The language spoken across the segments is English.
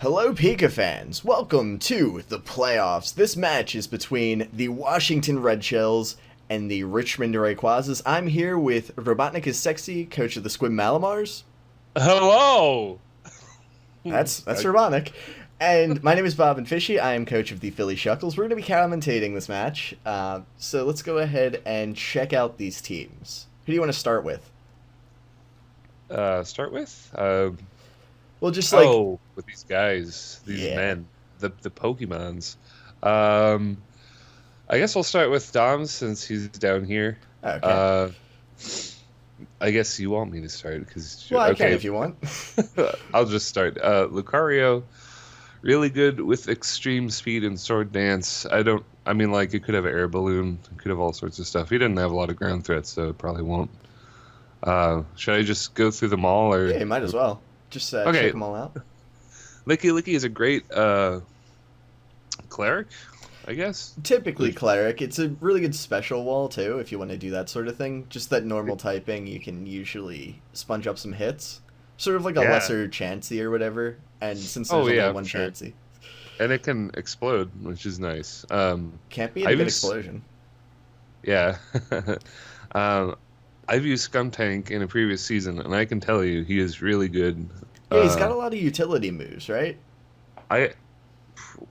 Hello PICA fans, welcome to the playoffs. This match is between the Washington Red Shells and the Richmond Rayquazas. I'm here with Robotnik is Sexy, coach of the Sequim Malamars. Hello! That's Robotnik. And my name is Bob and Fishy. I am coach of the Philly Shuckles. We're going to be commentating this match. So let's go ahead and check out these teams. Who do you want to start with? Well, just like... with these guys, these men, the Pokemons. I guess we'll start with Dom since he's down here. Okay. I guess you want me to start because I can if you want. I'll just start. Lucario, really good with extreme speed and sword dance. It could have an air balloon, it could have all sorts of stuff. He didn't have a lot of ground threats, so it probably won't. Should I just go through them all, or yeah, you might as well. Just check them all out. Licky is a great cleric, I guess. Typically cleric. It's a really good special wall, too, if you want to do that sort of thing. Just that normal typing, you can usually sponge up some hits. Sort of like a lesser Chansey or whatever. And since there's only one Chansey. And it can explode, which is nice. Can't be a good explosion. Yeah. I've used Scheimtime in a previous season, and I can tell you he is really good. Yeah, he's got a lot of utility moves, right?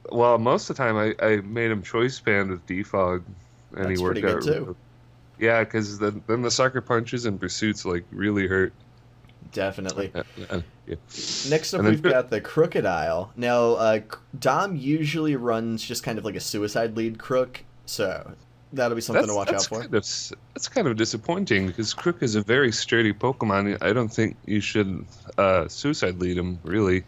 Most of the time I made him choice band with defog, and That's he worked pretty out. Good too. Yeah, because then the sucker punches and pursuits really hurt. Definitely. Yeah. Next up, we've got the Crocodile. Now, Dom usually runs just kind of like a suicide lead Crook, so that'll be something to watch out for. That's kind of disappointing because Crook is a very sturdy Pokemon. I don't think you should suicide lead him, really.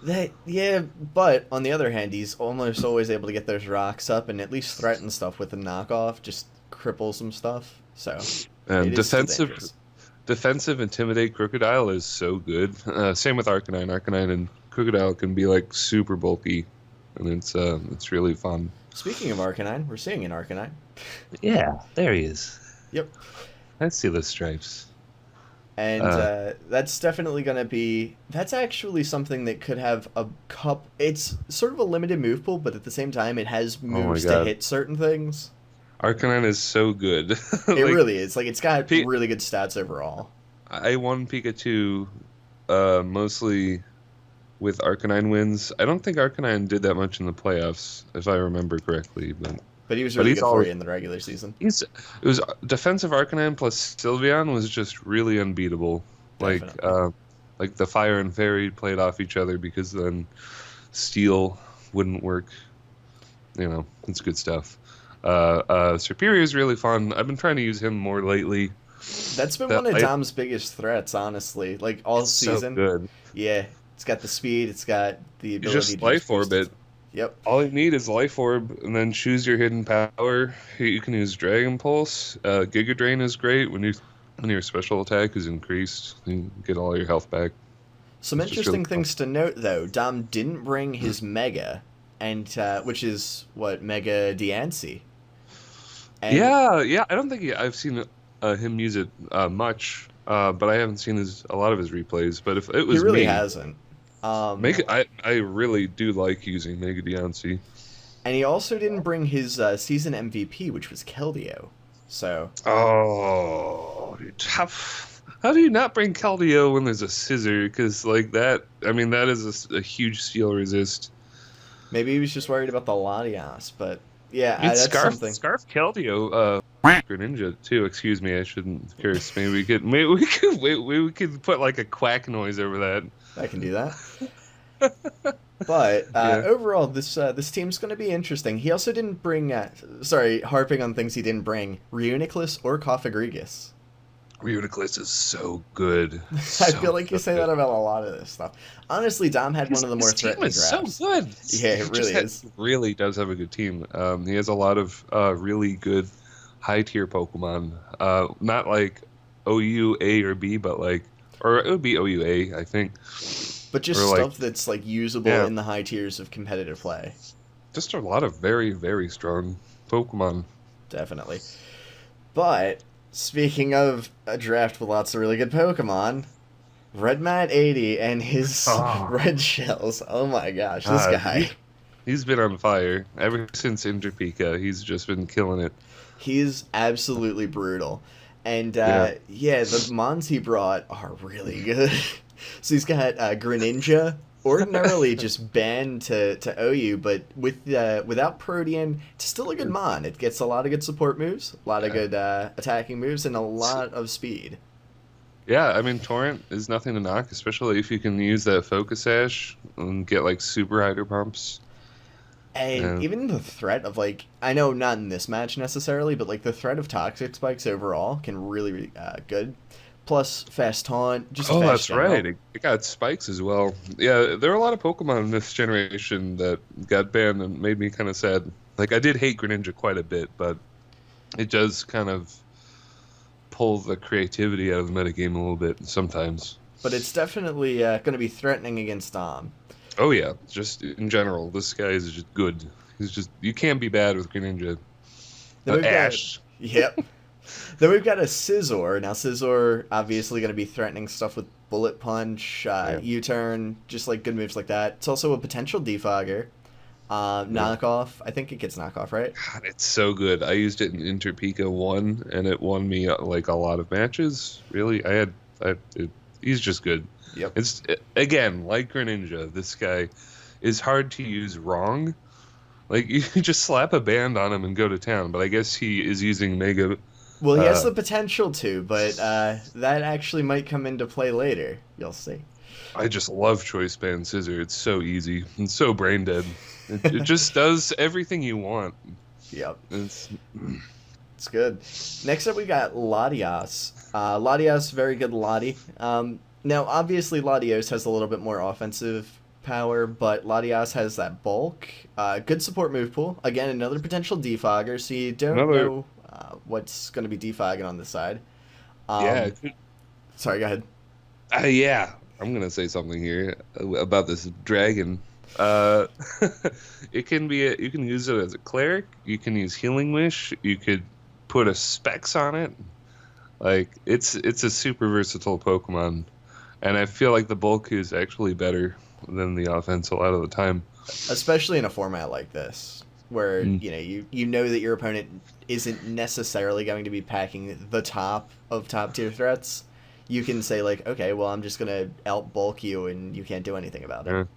But on the other hand, he's almost always able to get those rocks up and at least threaten stuff with a knockoff, just cripple some stuff. So, defensive Intimidate Crocodile is so good. Same with Arcanine. Arcanine and Crocodile can be super bulky, and it's really fun. Speaking of Arcanine, we're seeing an Arcanine. Yeah, there he is. Yep. I see the stripes. And that's definitely going to be... That's actually something that could have a cup... It's sort of a limited move pool, but at the same time, it has moves to hit certain things. Arcanine is so good. It really is. It's got really good stats overall. I won Pikachu mostly with Arcanine wins. I don't think Arcanine did that much in the playoffs, if I remember correctly. But he was really good for you in the regular season. It was defensive Arcanine plus Sylveon was just really unbeatable. Definitely. Like the Fire and Fairy played off each other because then Steel wouldn't work. It's good stuff. Superior is really fun. I've been trying to use him more lately. That's been one of Dom's biggest threats, honestly. All season. So good. Yeah. It's got the speed, it's got the ability to just Life Orb it. Yep. All you need is Life Orb, and then choose your hidden power. You can use Dragon Pulse. Giga Drain is great when your special attack is increased. You get all your health back. Some interesting things to note, though. Dom didn't bring his Mega, and which is Mega Diancie. Yeah. I don't think I've seen him use it much, but I haven't seen a lot of his replays. But if it was he really hasn't. I really do like using Mega Diancie. And he also didn't bring his season MVP, which was Keldeo. So. Oh, how do you not bring Keldeo when there's a Scissor? Because that is a huge steel resist. Maybe he was just worried about the Latias, but yeah, that's something. Scarf Keldeo, Greninja too. Excuse me, I shouldn't curse. Maybe we could put a quack noise over that. I can do that. But overall, this team's going to be interesting. He also didn't bring... harping on things he didn't bring. Reuniclus or Cofagrigus. Reuniclus is so good. I feel like you say that about a lot of this stuff. Honestly, Dom had one of the more threatening drafts. His team is so good. Yeah, it really is. Really does have a good team. He has a lot of really good high-tier Pokemon. Not like OU, A, or B, but or it would be OUA, I think. But just stuff that's usable in the high tiers of competitive play. Just a lot of very, very strong Pokemon. Definitely. But speaking of a draft with lots of really good Pokemon, Red Mat 80 and his Oh, red shells. Oh my gosh, this God, guy. he's been on fire ever since PICA. He's just been killing it. He's absolutely brutal. And Yeah. yeah, the mons he brought are really good. So he's got Greninja, ordinarily just banned to OU, but without Protean, it's still a good mon. It gets a lot of good support moves, a lot of good attacking moves, and a lot of speed. Yeah, I mean, Torrent is nothing to knock, especially if you can use that Focus Sash and get, like, super Hydro Pumps. And even the threat of, like, I know not in this match necessarily, but, like, the threat of Toxic Spikes overall can really be good. Plus, Fast Taunt, just Oh, fast that's right. It got Spikes as well. Yeah, there are a lot of Pokemon in this generation that got banned and made me kind of sad. Like, I did hate Greninja quite a bit, but it does kind of pull the creativity out of the metagame a little bit sometimes. But it's definitely going to be threatening against Dom. Oh, yeah. Just in general, this guy is just good. He's just... You can't be bad with Greninja. Ash. Yep. Then we've got a Scizor. Now, Scizor obviously going to be threatening stuff with Bullet Punch, U-Turn, just like good moves like that. It's also a potential Defogger. Knockoff. I think it gets knockoff, right? God, it's so good. I used it in PICA 1, and it won me like a lot of matches. Really, he's just good. Yep. It's again like Greninja. This guy is hard to use wrong. Like you just slap a band on him and go to town. But I guess he is using Mega. Well, he has the potential to, but that actually might come into play later. You'll see. I just love Choice Band Scissor. It's so easy and so brain dead. It just does everything you want. Yep. It's good. Next up, we got Latios. Latios, very good Lati. Now, obviously, Latios has a little bit more offensive power, but Latios has that bulk. Good support move pool. Again, another potential defogger, so you don't know what's going to be defogging on this side. Sorry, go ahead. Yeah, I'm going to say something here about this dragon. You can use it as a cleric. You can use Healing Wish. You could put a Specs on it. Like it's a super versatile Pokemon, and I feel like the bulk is actually better than the offense a lot of the time. Especially in a format like this, where you know that your opponent isn't necessarily going to be packing the top of top tier threats. You can say like, okay, well, I'm just gonna out bulk you, and you can't do anything about it.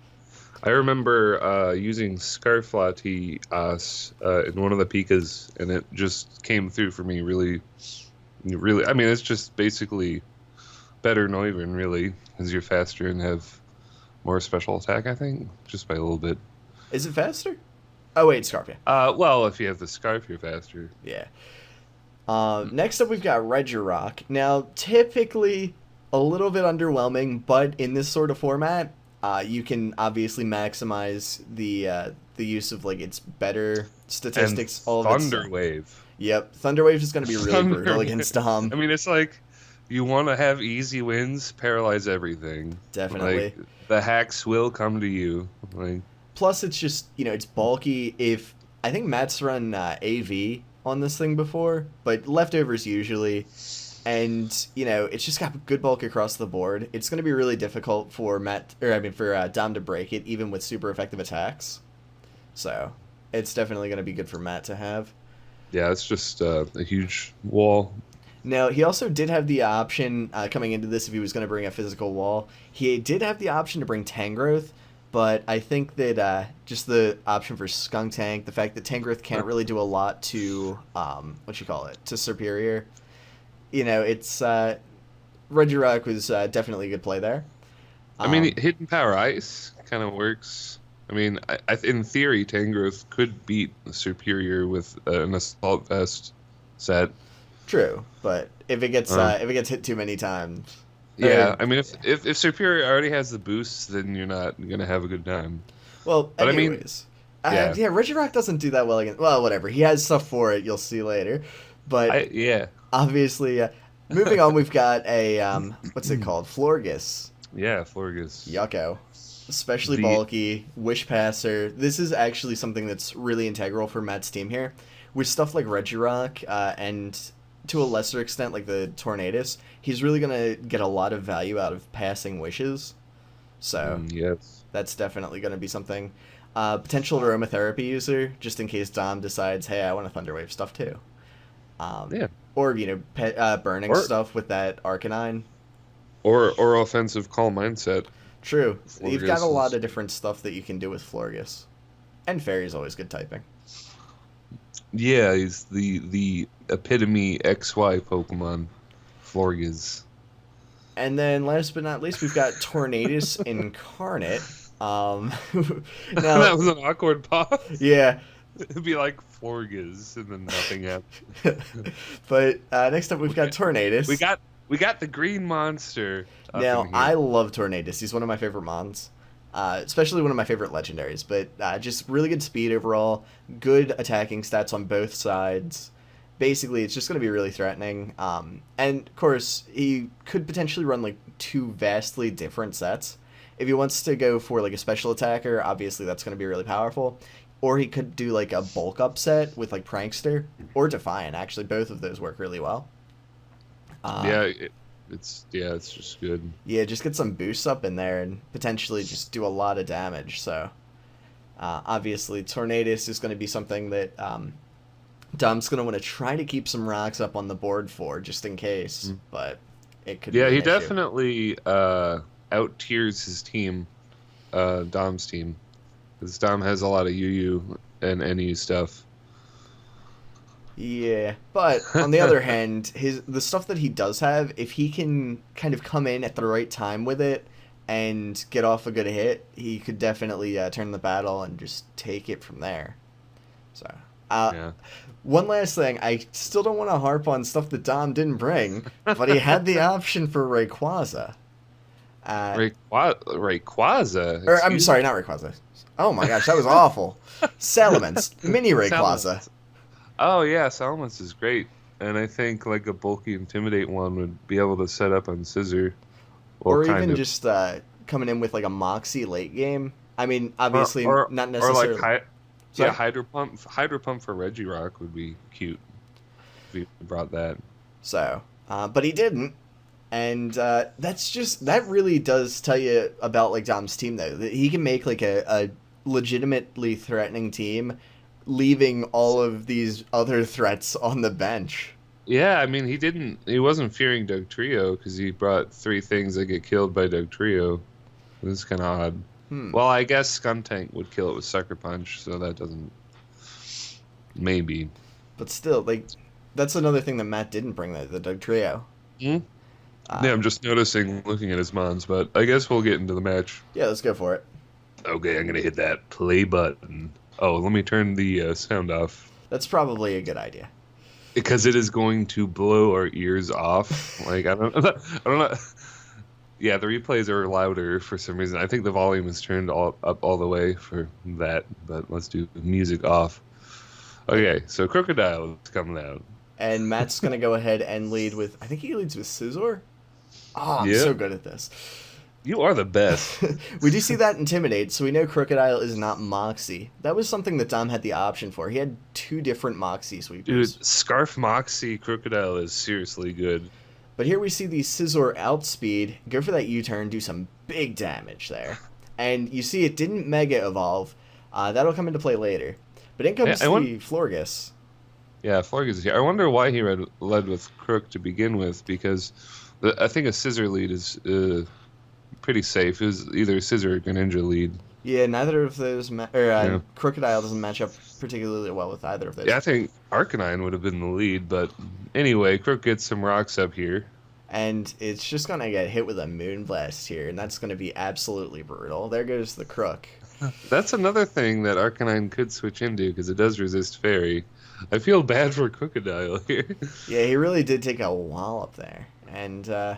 I remember using Scarf Latias in one of the Picas, and it just came through for me really. I mean, it's just basically better Noivern, really, because you're faster and have more special attack, I think, just by a little bit. Is it faster? Oh, wait, Scarf, yeah. Well, if you have the Scarf, you're faster. Yeah. Next up, we've got Regirock. Now, typically a little bit underwhelming, but in this sort of format, you can obviously maximize the use of like its better statistics. And all of Thunder Wave. Yep, Thunder Wave is going to be really brutal against Dom. I mean, it's like you want to have easy wins, paralyze everything. Definitely. Like, the hacks will come to you. Like, plus, it's just it's bulky. If I think Matt's run AV on this thing before, but leftovers usually. And, it's just got good bulk across the board. It's going to be really difficult for Dom to break it, even with super effective attacks. So, it's definitely going to be good for Matt to have. Yeah, it's just a huge wall. Now, he also did have the option, coming into this, if he was going to bring a physical wall, he did have the option to bring Tangrowth, but I think that just the option for Skunk Tank, the fact that Tangrowth can't really do a lot to, to Superior, it's Regirock was definitely a good play there. I mean, Hidden Power Ice kind of works. I mean, in theory, Tangrowth could beat Superior with an Assault Vest set. True, but if it gets hit too many times. Yeah, I mean, if Superior already has the boosts, then you're not gonna have a good time. Well, but anyways, Regirock doesn't do that well against. Well, whatever. He has stuff for it. You'll see later. But obviously, moving on, we've got a what's it called? Florges. Yeah, Florges. Yucko. Especially bulky, Wish Passer. This is actually something that's really integral for Matt's team here. With stuff like Regirock and to a lesser extent, like the Tornadus, he's really going to get a lot of value out of passing wishes. So yes, that's definitely going to be something. Potential aromatherapy user, just in case Dom decides, hey, I want a Thunderwave stuff too. yeah. Or, burning stuff with that Arcanine. Or offensive call mindset. True. Florges You've got a lot of different stuff that you can do with Florges. And Fairy's always good typing. Yeah, he's the epitome XY Pokemon, Florges. And then, last but not least, we've got Tornadus Incarnate. Now, that was an awkward pause. Yeah. It'd be like Florges, and then nothing happened. But next up, we've got Tornadus. We got the green monster. Now, I love Tornadus. He's one of my favorite mons. Especially one of my favorite legendaries. But just really good speed overall. Good attacking stats on both sides. Basically, it's just going to be really threatening. And, of course, he could potentially run, like, 2 vastly different sets. If he wants to go for, like, a special attacker, obviously that's going to be really powerful. Or he could do, like, a bulk up set with, like, Prankster. Or Defiant, actually. Both of those work really well. It's just good. Yeah, just get some boosts up in there and potentially just do a lot of damage. So, obviously, Tornadus is going to be something that Dom's going to want to try to keep some rocks up on the board for, just in case. But it could. Yeah, be he an issue. definitely out tiers his team, Dom's team, because Dom has a lot of UU and NU stuff. Yeah, but on the other hand, the stuff that he does have, if he can kind of come in at the right time with it and get off a good hit, he could definitely turn the battle and just take it from there. So, one last thing, I still don't want to harp on stuff that Dom didn't bring, but he had the option for Rayquaza. Rayquaza? Or, I'm sorry, not Rayquaza. Oh my gosh, that was awful. Salamence, mini Rayquaza. Oh yeah, Salamence is great, and I think like a bulky Intimidate one would be able to set up on Scissor, or even just coming in with like a Moxie late game. I mean, obviously not necessarily. Or like Hydro Pump for Regirock would be cute if he brought that. So, but he didn't, and that really does tell you about like Dom's team though. That he can make like a legitimately threatening team, leaving all of these other threats on the bench. Yeah, I mean, he wasn't fearing Dugtrio because he brought 3 things that get killed by Dugtrio. This is kind of odd. Well, I guess Skuntank would kill it with Sucker Punch, so that doesn't... Maybe. But still, like, that's another thing that Matt didn't bring, the Dugtrio. Yeah, I'm just noticing, looking at his mons, but I guess we'll get into the match. Yeah, let's go for it. Okay, I'm going to hit that play button. Oh, let me turn the sound off. That's probably a good idea. Because it is going to blow our ears off. Like, I don't know. Yeah, the replays are louder for some reason. I think the volume is turned up all the way for that, but let's do music off. Okay, so Crocodile is coming out. And Matt's going to go ahead and lead with, I think he leads with Scizor? Oh, I'm so good at this. You are the best. We do see that Intimidate, so we know Crocodile is not Moxie. That was something that Dom had the option for. He had 2 different Moxie sweepers. Dude, Scarf Moxie Crocodile is seriously good. But here we see the Scizor outspeed, go for that U-turn, do some big damage there. And you see it didn't Mega Evolve. That'll come into play later. But in comes the Florges. Yeah, Florges is here. I wonder why he led with Crook to begin with, because I think a Scissor lead is... pretty safe. It was either Scissor or Greninja lead. Yeah, neither of those... Crocodile doesn't match up particularly well with either of those. Yeah, I think Arcanine would have been the lead, but anyway, Crook gets some rocks up here. And it's just going to get hit with a Moonblast here, and that's going to be absolutely brutal. There goes the Crook. That's another thing that Arcanine could switch into, because it does resist Fairy. I feel bad for Crocodile here. Yeah, he really did take a wallop there. And...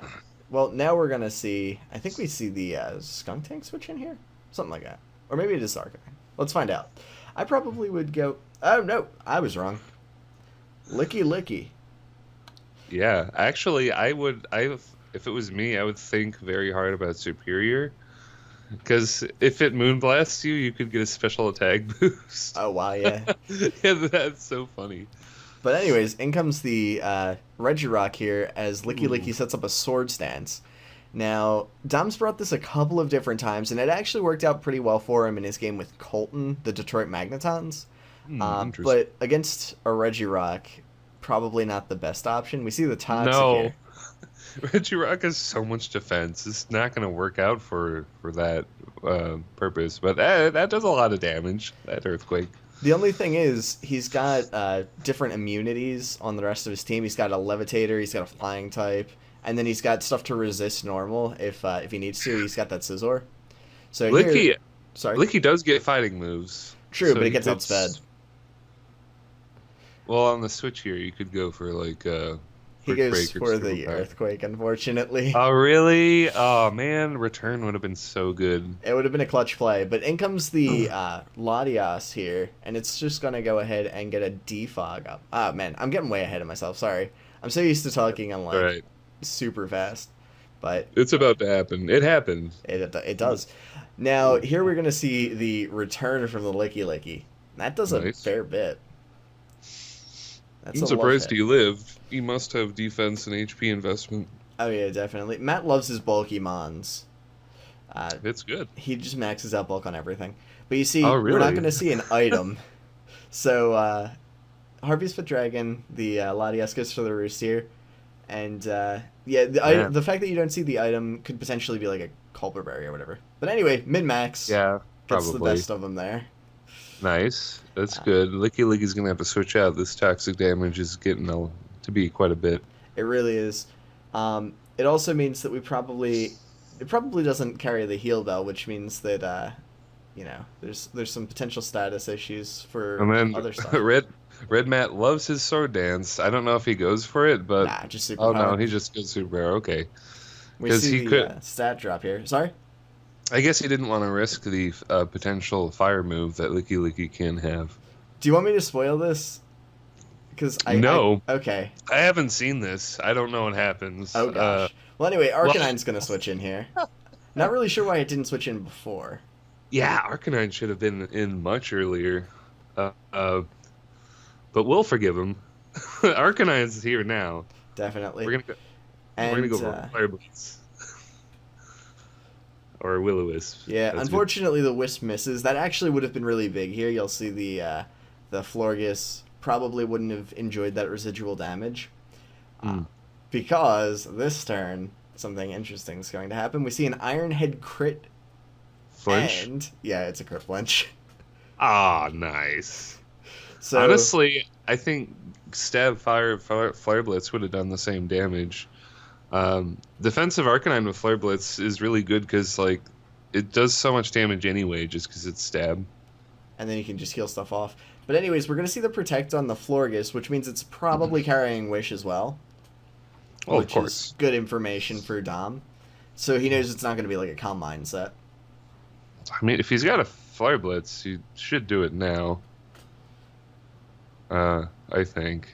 well, now we're going to see... I think we see the Skuntank switch in here? Something like that. Or maybe it is Arcanine. Let's find out. I probably would go... Oh, no. I was wrong. Licky. Yeah. Actually, if it was me, I would think very hard about Superior. Because if it Moonblasts you, you could get a special attack boost. Oh, wow, yeah. Yeah, that's so funny. But anyways, in comes the Regirock here as Licky sets up a Sword Stance. Now, Dom's brought this a couple of different times, and it actually worked out pretty well for him in his game with Colton, the Detroit Magnetons. But against a Regirock, probably not the best option. We see the Toxic here. Regirock has so much defense. It's not going to work out for that purpose. But that does a lot of damage, that Earthquake. The only thing is, he's got different immunities on the rest of his team. He's got a Levitator, he's got a Flying type, and then he's got stuff to resist normal if he needs to. He's got that Scizor. So Licky does get fighting moves. True, but he gets outsped. Well, on the Switch here, you could go for like he goes for the Earthquake, unfortunately. Oh, really? Oh, man. Return would have been so good. It would have been a clutch play. But in comes the Latias here, and it's just going to go ahead and get a Defog up. Ah, man. I'm getting way ahead of myself. Sorry. I'm so used to talking on, like, super fast. But it's about to happen. It happened. It does. Now, here we're going to see the return from the Licky. That does a fair bit. I'm surprised he lived. He must have defense and HP investment. Oh, yeah, definitely. Matt loves his bulky mons. It's good. He just maxes out bulk on everything. But you see, we're not going to see an item. So, Harpy's Foot Dragon, the Latias goes for the Roost here. And, the fact that you don't see the item could potentially be like a Culper Berry or whatever. But anyway, min-max. Yeah, probably. Gets the best of them there. Nice. That's good. Licky's going to have to switch out. This toxic damage is getting to be quite a bit. It really is. It also means that it probably doesn't carry the heal bell, which means that there's some potential status issues for other stuff. Red Matt loves his Sword Dance. I don't know if he goes for it, but just super no, he just goes super rare. Okay. We see the stat drop here. Sorry? I guess he didn't want to risk the potential fire move that Licky can have. Do you want me to spoil this? Because okay. I haven't seen this. I don't know what happens. Oh gosh. Well, anyway, Arcanine's gonna switch in here. Not really sure why it didn't switch in before. Yeah, Arcanine should have been in much earlier. But we'll forgive him. Arcanine's here now. Definitely. We're gonna go for Fire Blitz. Or Will-O-Wisp. Yeah, unfortunately the Wisp misses. That actually would have been really big here. You'll see the Florges probably wouldn't have enjoyed that residual damage. Because this turn, something interesting is going to happen. We see an Iron Head crit. Flinch? And, yeah, it's a crit flinch. Ah, nice. So, honestly, I think Stab Flare Blitz would have done the same damage. Defensive Arcanine with Flare Blitz is really good because like it does so much damage anyway just because it's stab. And then you can just heal stuff off. But anyways, we're going to see the Protect on the Florges, which means it's probably carrying Wish as well. Oh, which of course. Is good information for Dom. So he knows it's not going to be like a Calm Mindset. I mean, if he's got a Flare Blitz, he should do it now. I think.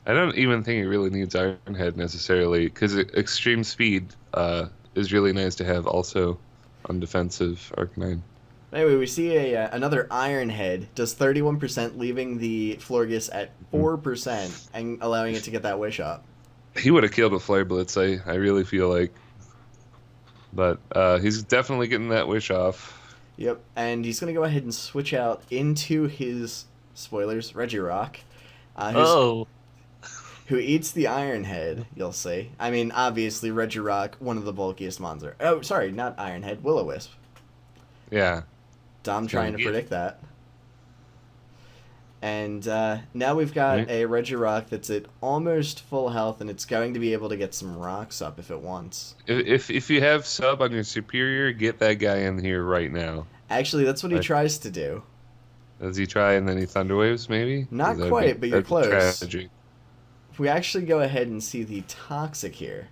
I don't even think he really needs Iron Head necessarily, because Extreme Speed is really nice to have also on defensive Arcanine. Anyway, we see another Iron Head, does 31%, leaving the Florges at 4% and allowing it to get that Wish up. He would have killed with Flare Blitz, I really feel like. But he's definitely getting that Wish off. Yep, and he's going to go ahead and switch out into his, spoilers, Regirock. Who eats the Iron Head, you'll see. I mean, obviously, Regirock, one of the bulkiest monsters. Oh, sorry, not Iron Head, Will-O-Wisp. Yeah. Dom trying to predict that. And now we've got a Regirock that's at almost full health, and it's going to be able to get some rocks up if it wants. If you have sub on your superior, get that guy in here right now. Actually, that's what he tries to do. Does he try and then he Thunder Waves, maybe? Not quite, but you're close. Tragic. If we actually go ahead and see the Toxic here.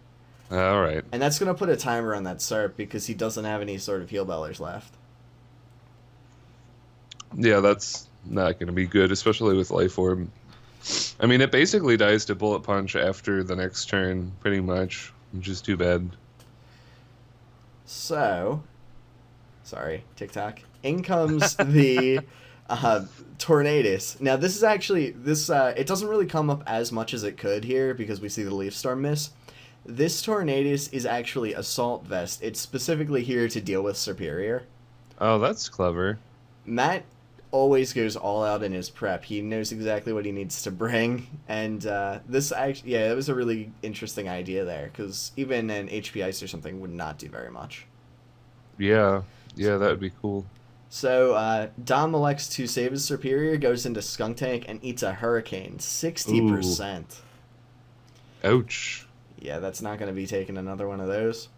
All right. And that's going to put a timer on that Serp because he doesn't have any sort of heal bellers left. Yeah, that's not going to be good, especially with Life Orb. I mean, it basically dies to Bullet Punch after the next turn, pretty much, which is too bad. So, sorry, TikTok. In comes the Tornadus. Now this is actually it doesn't really come up as much as it could here because we see the Leaf Storm miss. This Tornadus is actually Assault Vest. It's specifically here to deal with Superior. Oh, that's clever. Matt always goes all out in his prep. He knows exactly what he needs to bring, and this actually, yeah, it was a really interesting idea there because even an HP Ice or something would not do very much. Yeah, that would be cool. So Dom elects to save his Superior, goes into Skunk Tank, and eats a Hurricane. 60%. Ouch. Yeah, that's not going to be taking another one of those.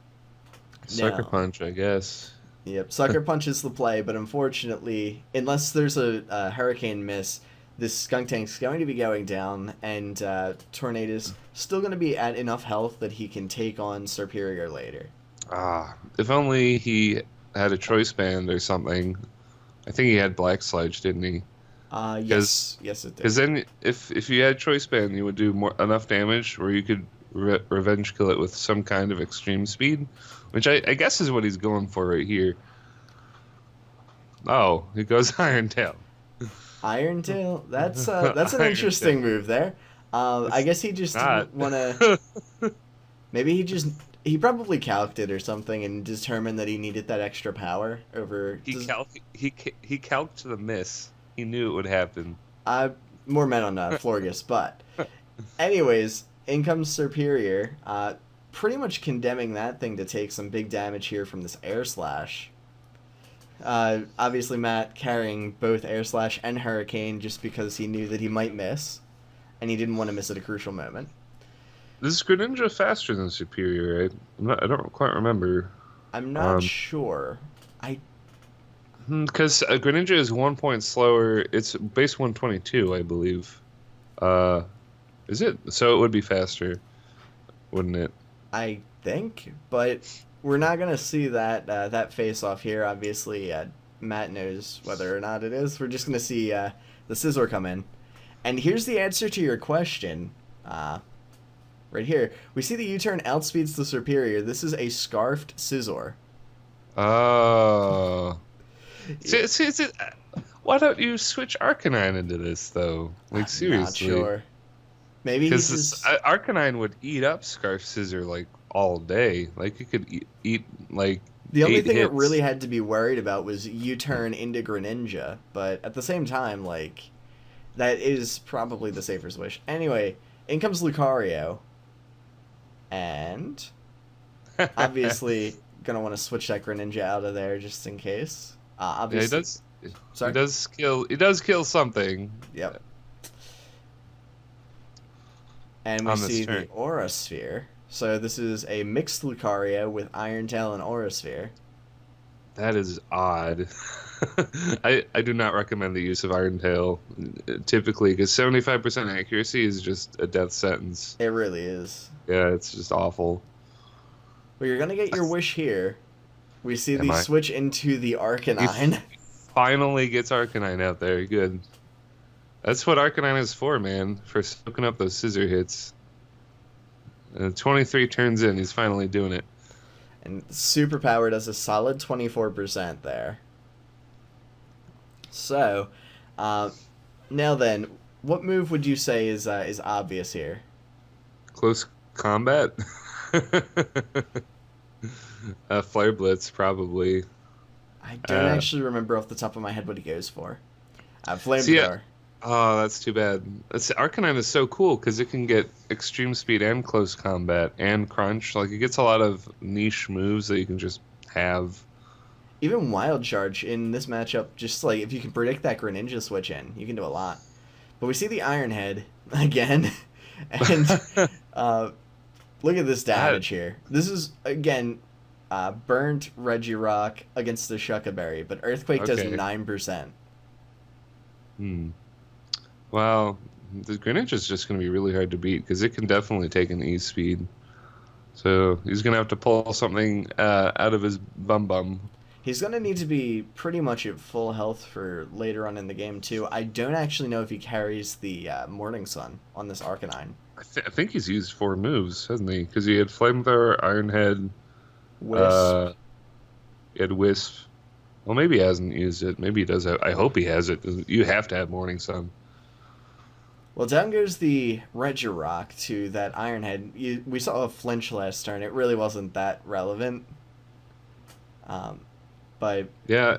Sucker Punch, I guess. Yep, Sucker Punch is the play, but unfortunately, unless there's a Hurricane miss, this Skunk Tank's going to be going down, and Tornado's still going to be at enough health that he can take on Superior later. If only he had a Choice Band or something. I think he had Black Sludge, didn't he? Yes, it did. Because then, if you had Choice Band, you would do enough damage where you could revenge kill it with some kind of extreme speed, which I guess is what he's going for right here. Oh, he goes Iron Tail. Iron Tail? That's an interesting move there. I guess he just didn't want to. Maybe he probably calced it or something and determined that he needed that extra power over. He calced the miss. He knew it would happen. More men on Florgus, but anyways, in comes Superior, pretty much condemning that thing to take some big damage here from this Air Slash. Obviously Matt carrying both Air Slash and Hurricane just because he knew that he might miss, and he didn't want to miss at a crucial moment. Is Greninja faster than Superior, right? I don't quite remember. I'm not sure. Because Greninja is 1 point slower. It's base 122, I believe. Is it? So it would be faster, wouldn't it? I think, but we're not going to see that face-off here. Obviously, Matt knows whether or not it is. We're just going to see the Scizor come in. And here's the answer to your question. Right here. We see the U-turn outspeeds the Superior. This is a Scarfed Scizor. Oh. See, why don't you switch Arcanine into this, though? Like, seriously. Not sure. Maybe he just... Arcanine would eat up Scarf Scizor, like, all day. Like, he could eat like, the only thing hits. it really had to be worried about was U-turn into Greninja. But at the same time, like, that is probably the safer switch. Anyway, in comes Lucario. And obviously going to want to switch that Greninja out of there just in case. Obviously, yeah, he does. Sorry? He does kill something. Yep. And we see the Aura Sphere. So this is a mixed Lucario with Iron Tail and Aura Sphere. That is odd. I do not recommend the use of Iron Tail, typically, because 75% accuracy is just a death sentence. It really is. Yeah, it's just awful. Well, you're going to get your wish here. We see the switch into the Arcanine. He finally gets Arcanine out there. Good. That's what Arcanine is for, man. For soaking up those scissor hits. 23 turns in. He's finally doing it. And Superpower does a solid 24% there. So, now then, what move would you say is obvious here? Close combat? Flare Blitz, probably. I don't actually remember off the top of my head what he goes for. Flamethrower. Oh, that's too bad. Arcanine is so cool because it can get extreme speed and close combat and crunch. Like, it gets a lot of niche moves that you can just have. Even Wild Charge in this matchup, just like if you can predict that Greninja switch in, you can do a lot. But we see the Iron Head again. And look at this damage here. This is, again, burnt Regirock against the Shuckleberry, but Earthquake does 9%. Well, the Greninja is just going to be really hard to beat because it can definitely take an E-speed. So he's going to have to pull something out of his bum. He's going to need to be pretty much at full health for later on in the game, too. I don't actually know if he carries the Morning Sun on this Arcanine. I think he's used 4 moves, hasn't he? Because he had Flamethrower, Iron Head, Wisp. he had Wisp. Well, maybe he hasn't used it. Maybe he does have. I hope he has it. You have to have Morning Sun. Well, down goes the Regirock to that Ironhead. We saw a flinch last turn. It really wasn't that relevant. But yeah,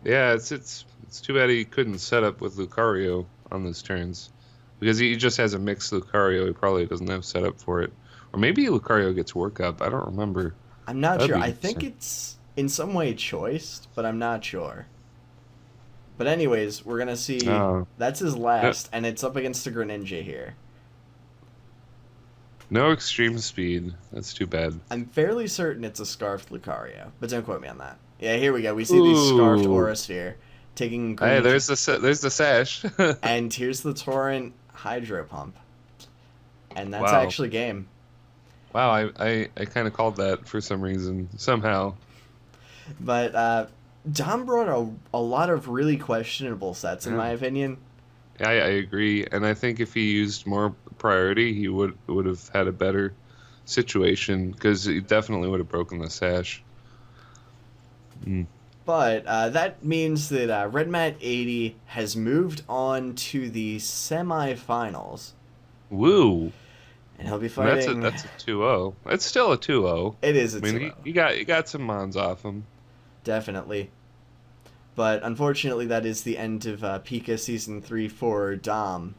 it's too bad he couldn't set up with Lucario on those turns, because he just has a mixed Lucario. He probably doesn't have setup for it, or maybe Lucario gets work up. I don't remember. I'm not sure. I think it's in some way choiced, but I'm not sure. But anyways, we're gonna see. That's his last, and it's up against a Greninja here. No extreme speed. That's too bad. I'm fairly certain it's a Scarfed Lucario, but don't quote me on that. Yeah, here we go. We see the Scarfed Aura Sphere taking. Hey, there's the sash. And here's the Torrent Hydro Pump, and that's actually game. Wow, I kind of called that for some reason, somehow. But Dom brought a lot of really questionable sets, in my opinion. Yeah, I agree, and I think if he used more priority, he would have had a better situation, because he definitely would have broken the sash. But that means that Red Mat 80 has moved on to the semifinals. Woo! And he'll be fighting. That's a 2-0. It's still a 2-0. It is a 2-0. You got some mons off him. Definitely. But unfortunately, that is the end of PICA Season 3 for Dom.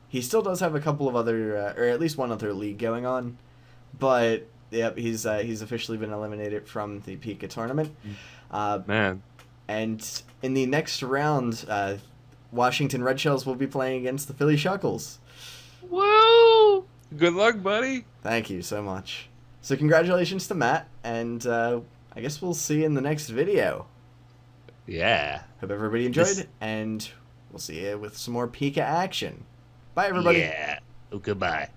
He still does have a couple of other, or at least one other league going on. But, yep, he's officially been eliminated from the PICA tournament. Man. And in the next round, Washington Red Shells will be playing against the Philly Shuckles. Woo! Good luck, buddy. Thank you so much. So congratulations to Matt, and I guess we'll see you in the next video. Yeah. Hope everybody enjoyed, and we'll see you with some more PICA action. Bye, everybody. Yeah. Oh, goodbye.